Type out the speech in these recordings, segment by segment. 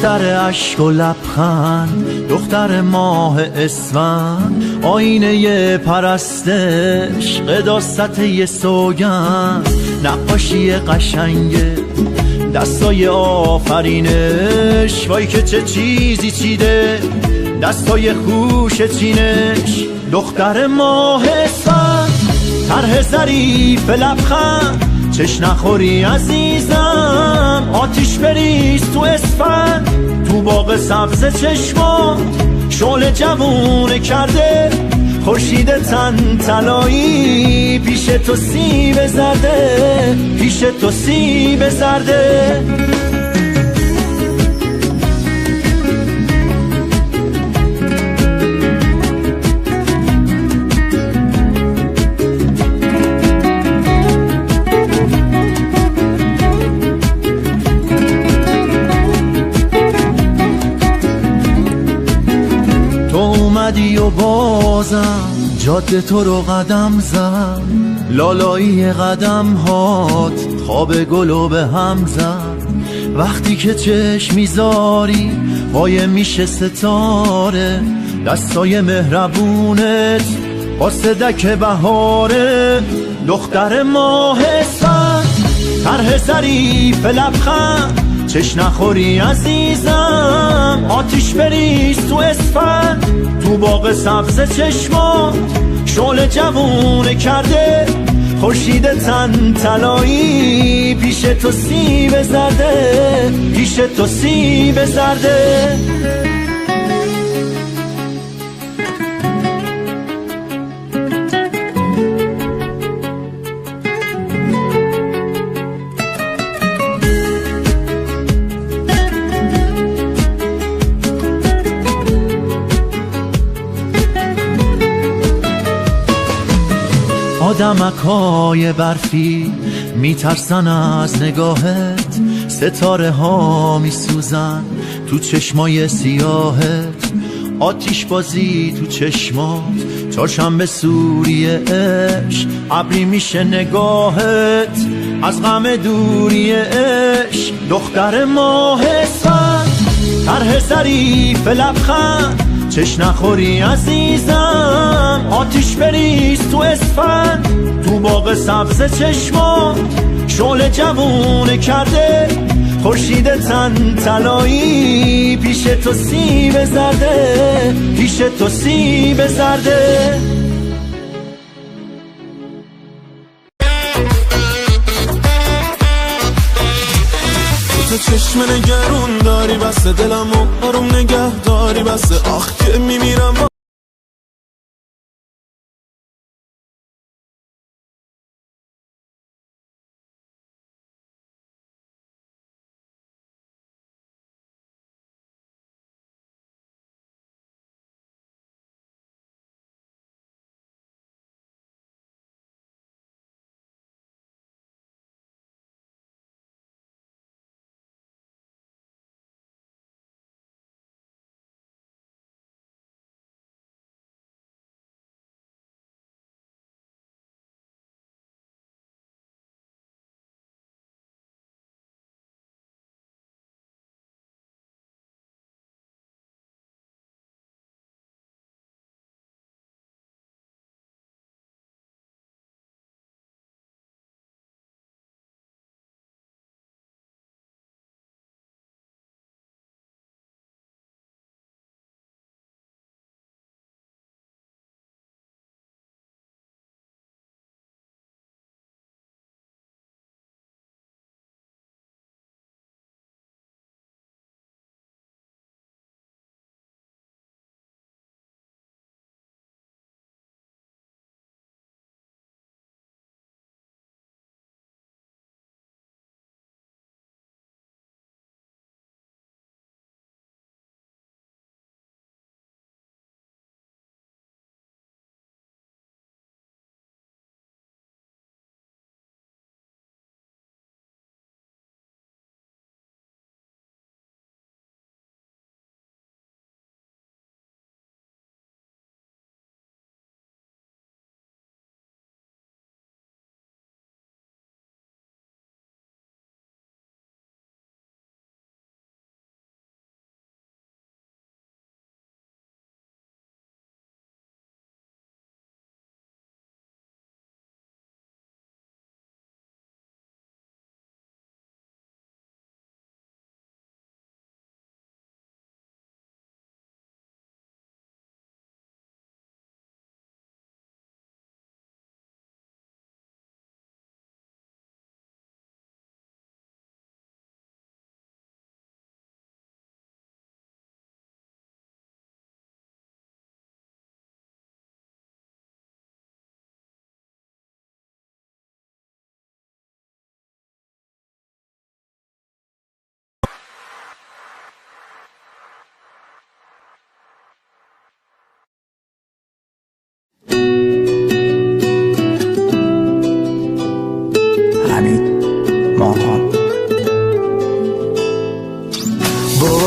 دختر اشک و لبخند، دختر ماه اسفند، آینه پرستش، قداست یه سوگند، نقاشی قشنگه دستای آفرینش، وای که چه چیزی چیده دستای خوش چینش. دختر ماه اسفند، طرح ظریف لبخند، چش نخوری عزیزم، آتیش بریز تو اسفند، تو باغ سبز چشمات شعله جوونه کرده خورشید تن طلایی، پیش تو سیب زرده، پیش تو سیب زرده. تو اومدی و بازم جاده تو رو قدم زد، لالایی قدم هات خواب گلو به هم زد. وقتی که چشم میذاری پای میشه ستاره، دستای مهربونت با صدک بهاره. دختر ماه اسفند، طرح ظریف لبخند، چش نخوری عزیزم، آتیش بریز تو اسفند، تو باغ سبز چشمات شعله جوونه کرده خورشید تن طلایی، پیش تو سیب زرده، پیش تو سیب زرده. آدمکای برفی میترسن از نگاهت، ستاره ها میسوزن تو چشمای سیاهت، آتیش بازی تو چشمات، چهارشنبه سوری عشق، ابری میشه نگاهت از غم دوری عشق. دختر ماه اسفند، طرح ظریف لبخند، چش نخوری عزیزم، آتیش بریز تو اسفند، تو باغ سبز چشمات شعله جوونه کرده خورشید تن طلایی، پیش تو سیب زرده، پیش تو سیب زرده. تو چشم نگرون داری، بس دلمو آروم نگه داری، بس آخ که میمیرم.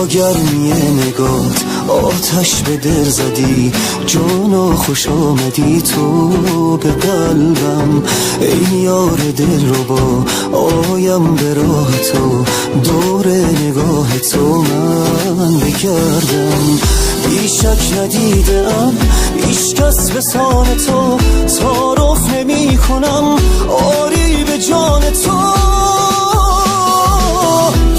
گرمی نگات آتش به دل زدی، جانا خوش آمدی تو به قلبم. ای یار دل رو با آیم به راه تو، دور نگاه تو من بگردم. بیشک ندیدم هیچ کس به سان تو، تعارف نمی کنم آری به جان تو.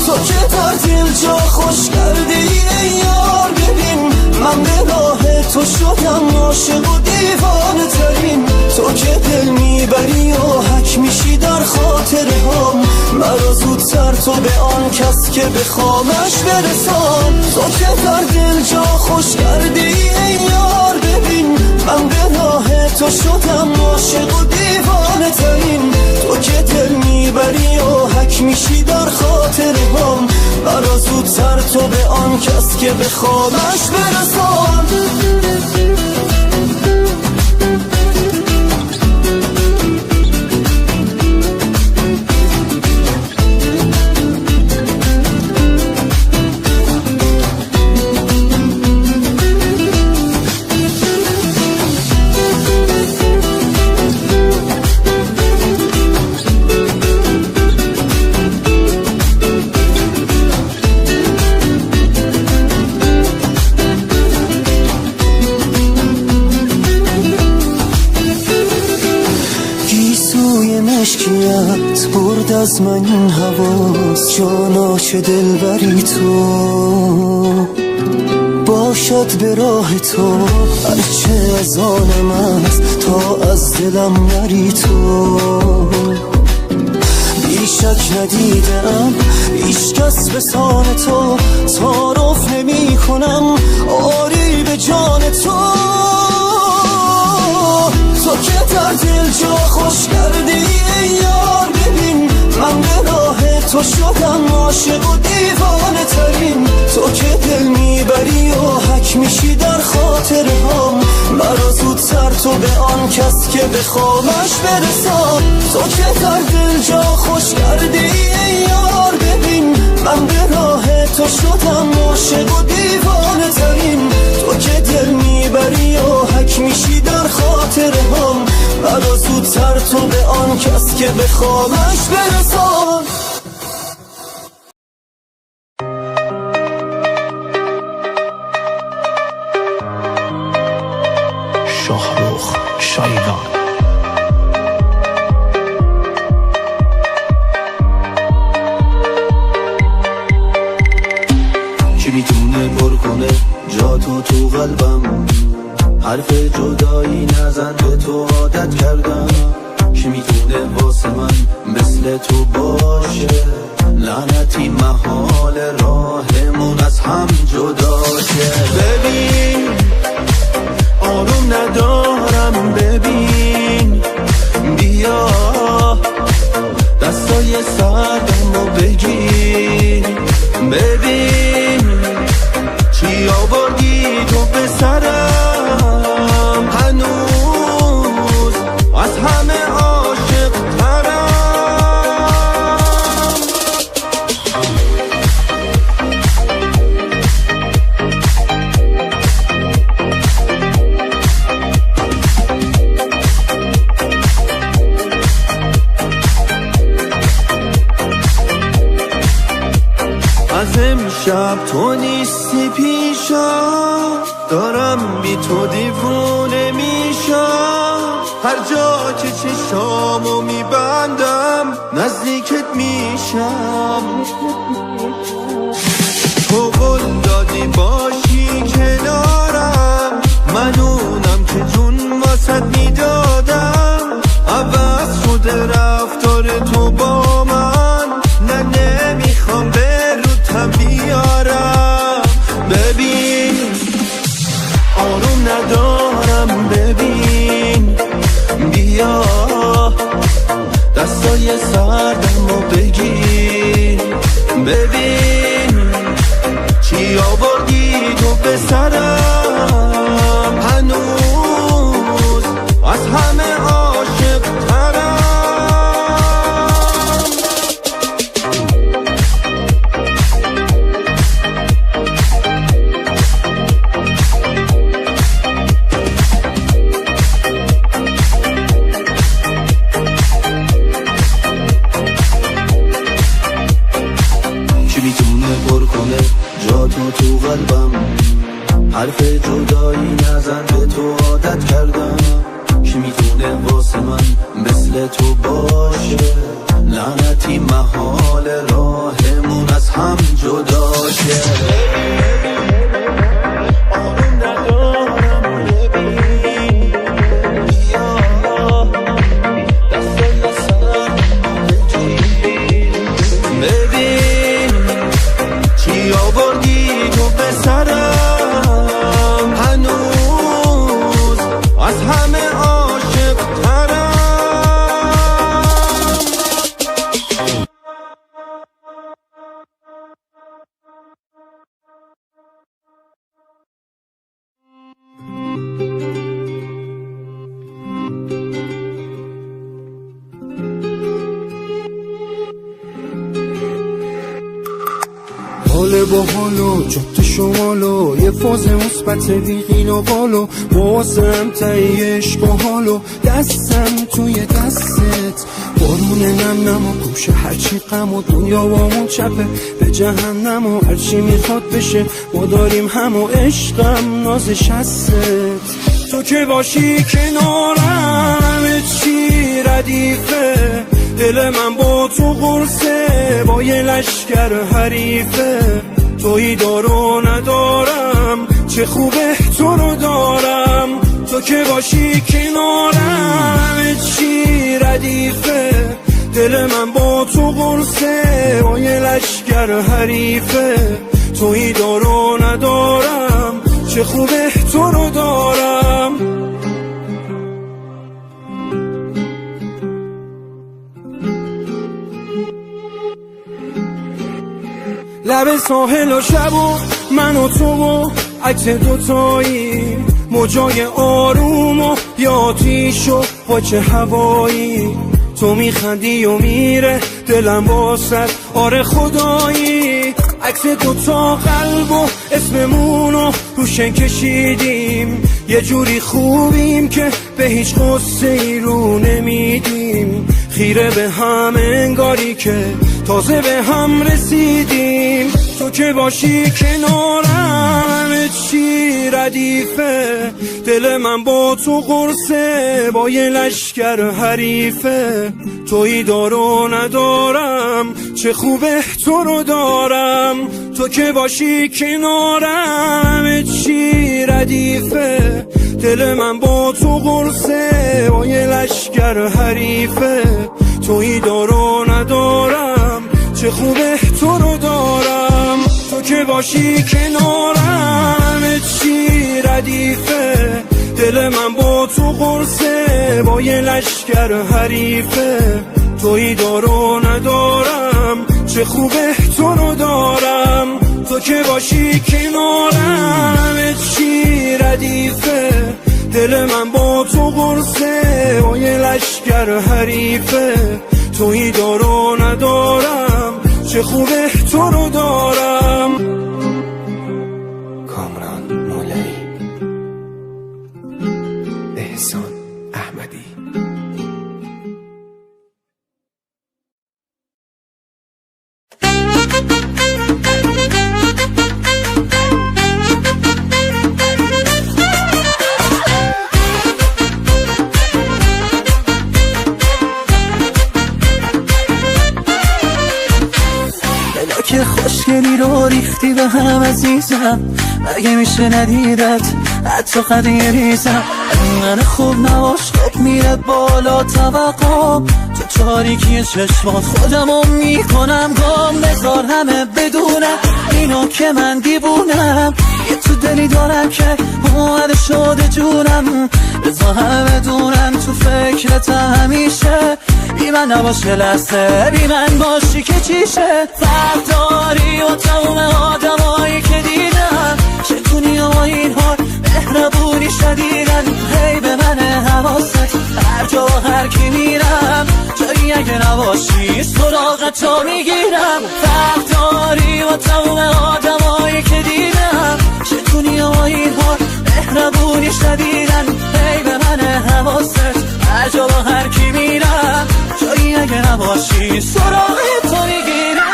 تو که در دل جا خوش کردی ای یار، ببین من به راه تو شدم عاشق و دیوانه ترین. تو که دل میبری و حک میشی در خاطر هم، مرا زودتر تو به آن کس که بخوامش برسان. تو که در دل جا خوش کردی ای یار، ببین من به راه تو شدم عاشق و دیوانه ترین. تو که دل میبری و حک میشی در خاطر هم، مرا زودتر تو به آن کس که بخوامش برسان. مشکیت برد از من این حواس، جانا چه دلبری تو باشد به راه تو. هرچه از آنم است تا از دلم نری تو. بیشک ندیدم هیچ کس به سان تو، تعارف نمی کنم آری به جان تو. تو که در دل جا خوش کردی ای یار، ببین من به راه تو شدم عاشق و دیوانه ترین. تو که دل میبری و حک میشی در خاطر هم، مرا زودتر تو به آن کس که بخوامش برسان. تو که در دل جا خوش کردی ای یار، ببین من به راه تو شدم عاشق و دیوانه ترین. تو که دل میبری و حک میشی در خاطر هم، مرا زودتر تو به آن کس که بخوامش برسان. شاهرخ شایگان. کی میتونه پر کنه جا تو قلبم، حرف جدایی نزن به تو عادت کردم. کی میتونه واسه من مثل تو باشه، لعنتی محال راهمون از هم جدا شه. ببین آروم ندارم، ببین بیا دستای سردم رو بگیر. ببین چی آوردی تو به سرم، هنوز از همه عاشق ترم. از امشب تو نیستی پیشم، دارم بی تو دیوونه میشم. هر جا که چشامو میبندم نزدیکت میشم. تو قول دادی باشی کنارم، من اونم که جون واسد میدادم. عوض شده رفتار تو با من، نه نمیخوام به روتم بیارم. ببین آروم ندارم، ببین بیا دستای سردم رو بگیر. ببین چی آوردی تو به سرم، هنوز از همه عاشق ترم. من مثل تو باشه، لعنتی محال راهمون از هم جدا شه. حال با حالو جات شمالو یه فاز مثبت بیقین و بالو بازم تایی عشق و حالو دستم توی دستت بارون نم نم و گوشه هرچی غم و دنیا با اون چپه به جهنم و هرچی میخواد بشه ما داریم هم و عشقم نازش هستت. تو که باشی کنارم همه چی ردیفه، دل من با تو قرصه با یه لشکر حریفه. تویی دارو ندارم چه خوبه تو رو دارم، تو که باشی کنارم همه چی ردیفه. دل من با تو قرصه با یه لشکر حریفه. تویی دارو ندارم چه خوبه تو رو دارم. لب ساحل و شب و من و تو و عکس دوتایی، موجای آروم و یا آتیش و با چه هوایی. تو میخندی و میره دلم واسد آره خدایی. عکس دوتا قلب و اسممونو روشن کشیدیم، یه جوری خوبیم که به هیچ قصه ای رو نمیدیم. خیره به هم انگاری که تازه به هم رسیدیم. تو که باشی کنارم همه چی ردیفه، دل من با تو قرصه با یه لشکر حریفه. تویی دارو ندارم چه خوبه تو رو دارم، تو که باشی کنارم همه چی ردیفه. دل من با تو قرصه با یه لشکر حریفه. تویی دارو ندارم چه خوبه تو رو دارم، تو که باشی کنارم همه چی ردیفه. دل من با تو قرصه با یه لشکر حریفه. تویی دارو ندارم چه خوبه تو رو دارم، تو که باشی کنارم همه چی ردیفه. دل من با تو قرصه با یه لشکر حریفه. تویی دارو ندارم چه خوبه تو رو دارم. کامران مولایی، احسان احمدی. که خوشگلی رو ریختی به هم عزیزم، مگه میشه ندیدت حتی قدی ریزم. من خوب نباش خوب میره بالا توقعم، تو تاریکی چشمات خودمو میکنم گم. بذار همه بدونم اینو که من دیوونم، یه تو دلی دارم که اومده شده جونم. بذار همه بدونم تو فکرت همیشه، بی من نباشه لحظه بی من باشی که چیشه. فرق داری و تموم آدمایی که دیدم، چتونی و این حال مهربونی شدیدن. هی به من حواست هر جا و هر کی میرم، جایی اگه نباشی سراغتو میگیرم. فرق داری و تموم آدمایی که دیدم، چتونی و این حال مهربونی شدیدن. هی به من حواست هر جا و هر کی میرم، جایی اگه نباشی سراغتو میگیرم.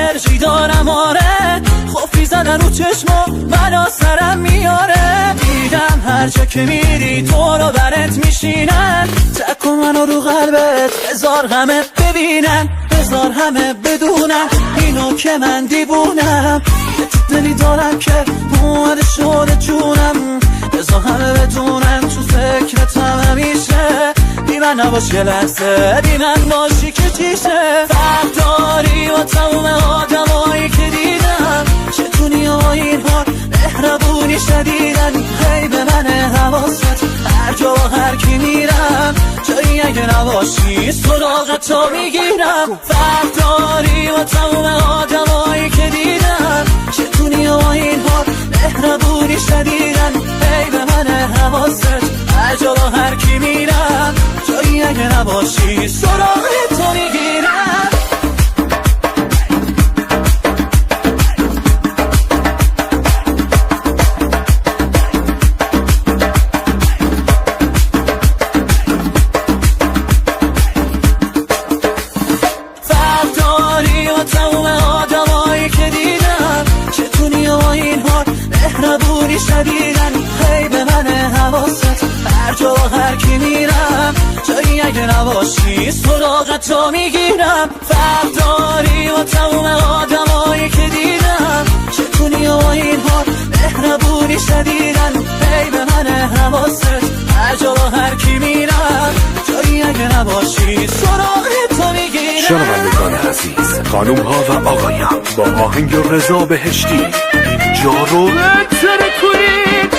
آلرژی دارم آره، خوفی زدن رو چشما بلا سرم میاره. دیدم هر جا که میری تو رو برت میشینن، تکو منو رو قلبت بذار همه ببینن، بذار همه بدونن اینو که من دیوونم. یه تو دلی دارم که اومده شده جونم، بذار همه بدونن تو فکرتم همیشه. بی من نباش یه لحظه، بی من باشی که چیشه. فرق داری با تموم آدمایی که دیدم، چتونی ها این حال مهربونی شدیدن. هی به من حواست هر جا با هر کی میرم، جایی اگه نباشی سراغت تو میگیرم. فرق داری با تموم آدمایی که دیدم، چتونی ها این حال مهربونی شدیدن. هی به من حواست هر جا با هر کی میرم، جایی اگه نباشی سراغت تو میگیرم. شدیدن هی به من حواست هر جا هر کی میرم، جایی اگه نباشی سراغت تو میگیرم. فرق داری با تموم آدمایی که دیدم، چتونی و این حال مهربونی شدیدن. هی به من حواست هر جا هر کی میرم، جایی اگه نباشی سراغت تو میگیرم. شنوندگان عزیز، خانوم ها و آقایان، با آهنگ رضا بهشتی اینجا رو بهتره کنید.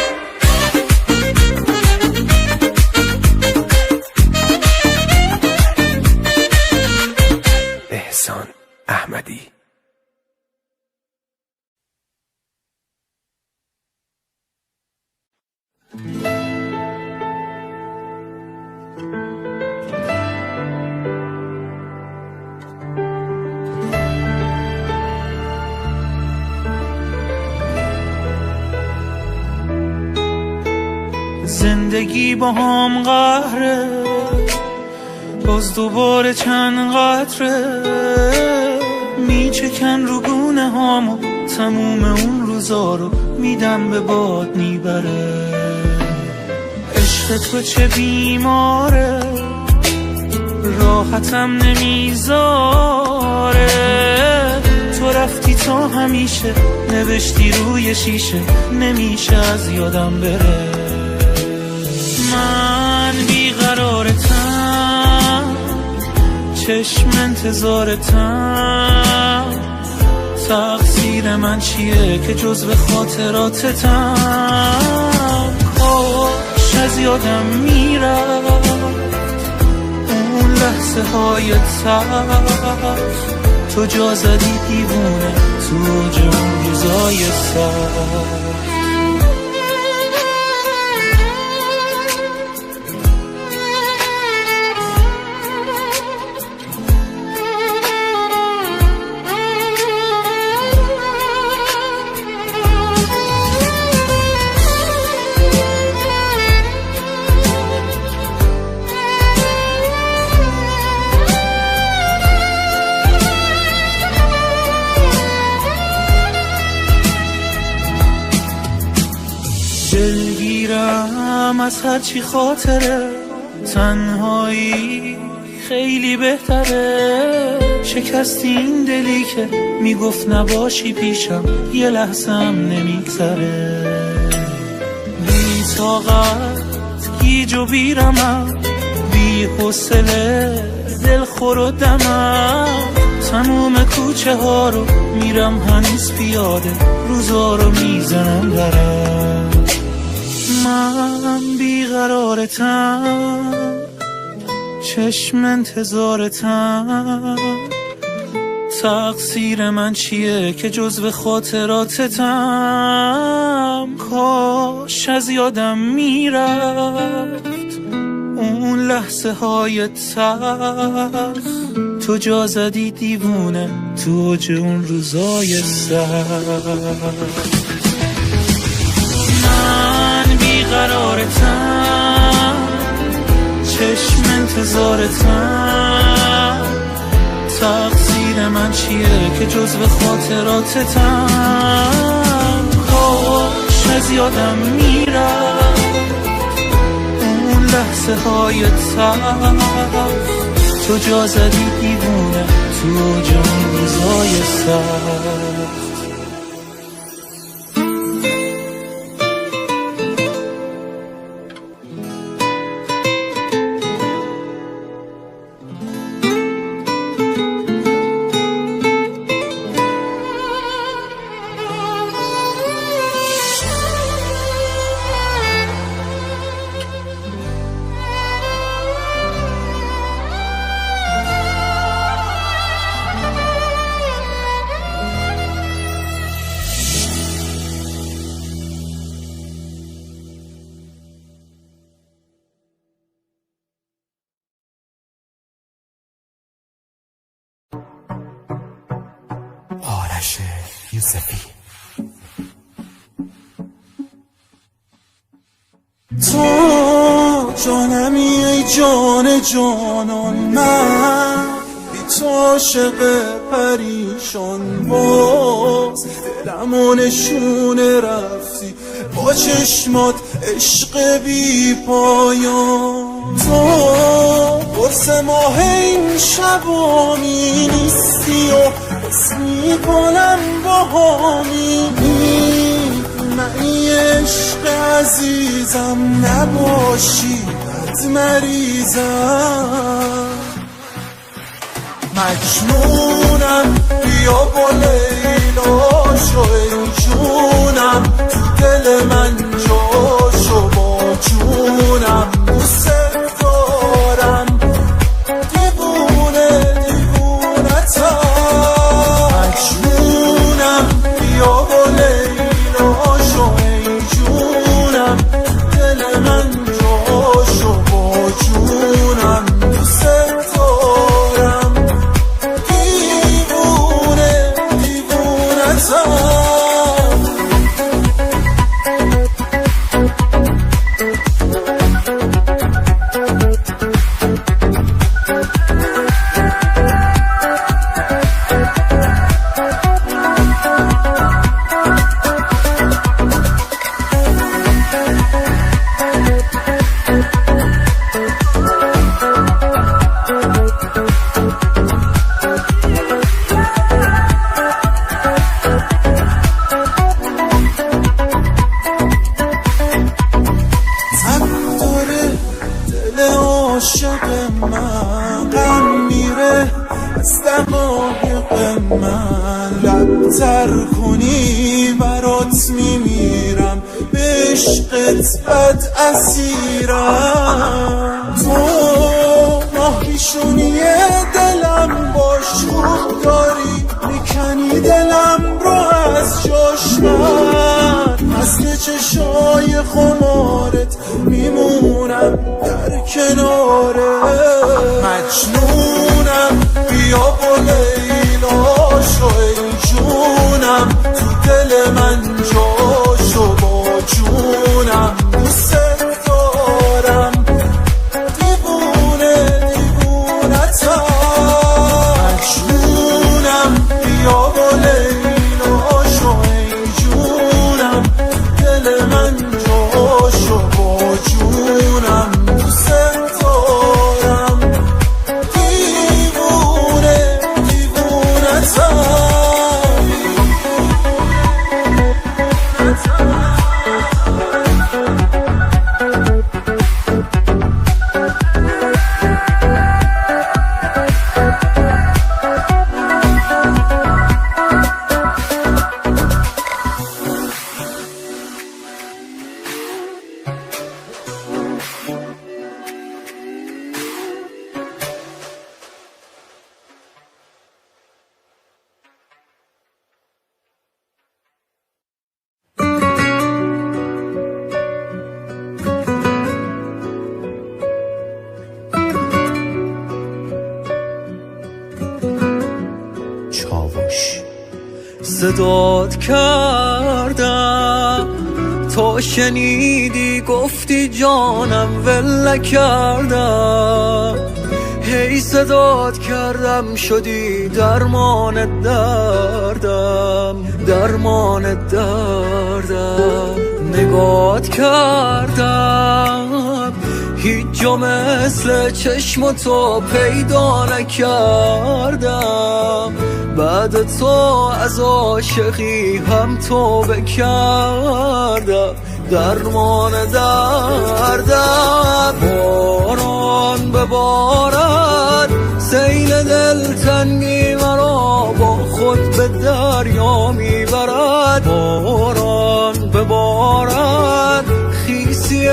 احسان احمدی. زندگی با هم قهره، باز دوباره چند قطره میچکن رو گونه هامو، تموم اون روزا رو میدم به باد میبره. عشق تو چه بیماره، راحتم نمیذاره. تو رفتی تا همیشه، نوشتی روی شیشه، نمیشه از یادم بره. من بیقرارتم، چشم انتظارتم. تقصیر من چیه که جزو خاطراتتم؟ کاش از یادم میرفت اون لحظه های تلخ، تو جا زدی دیوونه تو جون روزای سخت. دلگیرم از هرچی خاطره، تنهایی خیلی بهتره. شکستی این دلی که میگفت نباشی پیشم، یه لحظه هم نمیگذره. بی طاقت گیج و بیرمم، بی حوصله دلخور و دمم. تموم کوچه ها رو میرم هنوز پیاده، روزا رو میزنم برم. من بیقرارتم، چشم انتظارتم. تقصیر من چیه که جزو خاطراتتم؟ کاش از یادم میرفت اون لحظه های تلخ، تو جا زدی دیوونه تو اوج اون روزای سخت. بیقرارتم، چشم انتظارتم. تقصیر من چیه که که جزو خاطراتتم. کاش از یادم میرم اون لحظه های تلخ، تو جا زدی دیوونه تو جان روزای سخت. آرش یوسفی. تو جانمی ای جان جانان، من بی تو عاشق پریشان، باز دلمو نشونه رفتی با چشمات عشق بی پایان. تو قرص ماه این شبامی نیستی و حس میکنم باهامی، معنی عشق عزیزم نباشی بد مریضم. مجنونم بیا با لیلا شو ای جونم، تو دل من جاشو با جونم، دوست دارم دیوونه دیوونتم. مجنونم بیا با لیلا شو ای جونم، دل من جاشو با جونم، دوست دارم دیوونه دیوونتم. عاشق من غم میره از دقایق من، لبتر کنی برات میمیرم به عشقت بد اسیرم. تو ماهیشونی دلم باش خوب داری میکنی دلم رو از جاش، من مثل چشای خمارت میمونم در کناره. مجنونم بیا با لیلا شو ای جونم، تو دل من جاشو با جونم، دوست دارم دیوونه دیوونتم. مجنونم بیا با لیلا شو ای جونم، دل من جاشو با جونم، دوست دارم دیوونه دیوونتم. صدات کردم تا شنیدی گفتی جانم ول کردم، هی صدات کردم شدی درمان دردم، درمان دردم. نگات کردم هیچ جا مثل چشم تو پیدا نکردم. بعد تو از عاشقی هم توبه کردم، درمان دردم. باران ببارد سیل دلتنگی مرا با خود به دریا میبرد. باران ببارد خیسی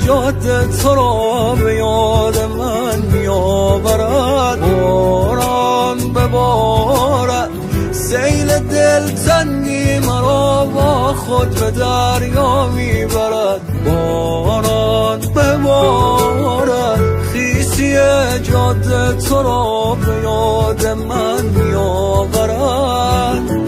جاده تو را به یاد من میآورد. باران ببارد سیل دلتنگی مرا با خود به دریا میبرد. باران ببارد خیسی جاده تو را به یاد من میآورد.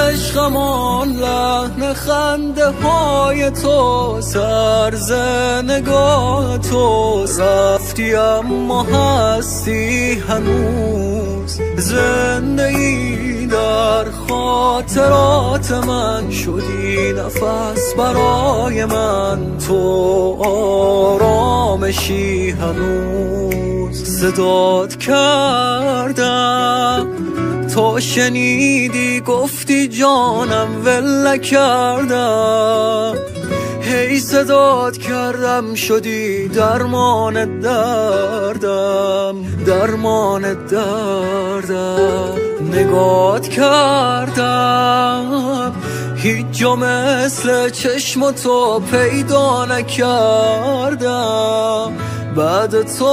عشقمان لحن خنده های تو، سرز نگاه تو، رفتی اما هستی هنوز. زندگی در خاطرات من شدی نفس برای من، تو آرامشی هنوز. صدات کردم تو شنیدی گفتی جانم ول نکردم. هی صدات کردم شدی درمان دردم، درمان دردم. نگات کردم هیچ جا مثل چشم تو پیدا نکردم. بعد تو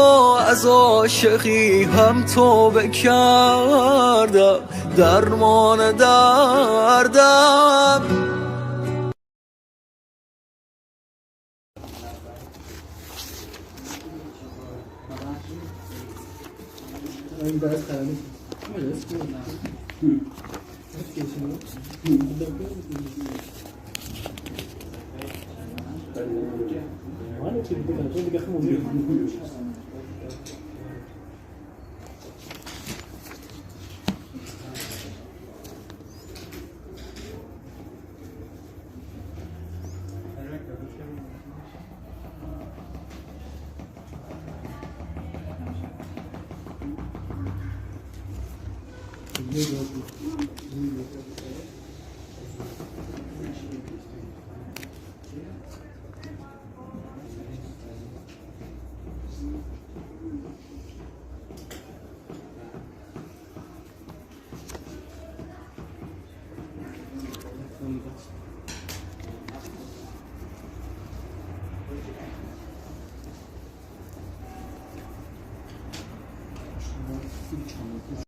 از عاشقی هم توبه کردم، درمان دردم.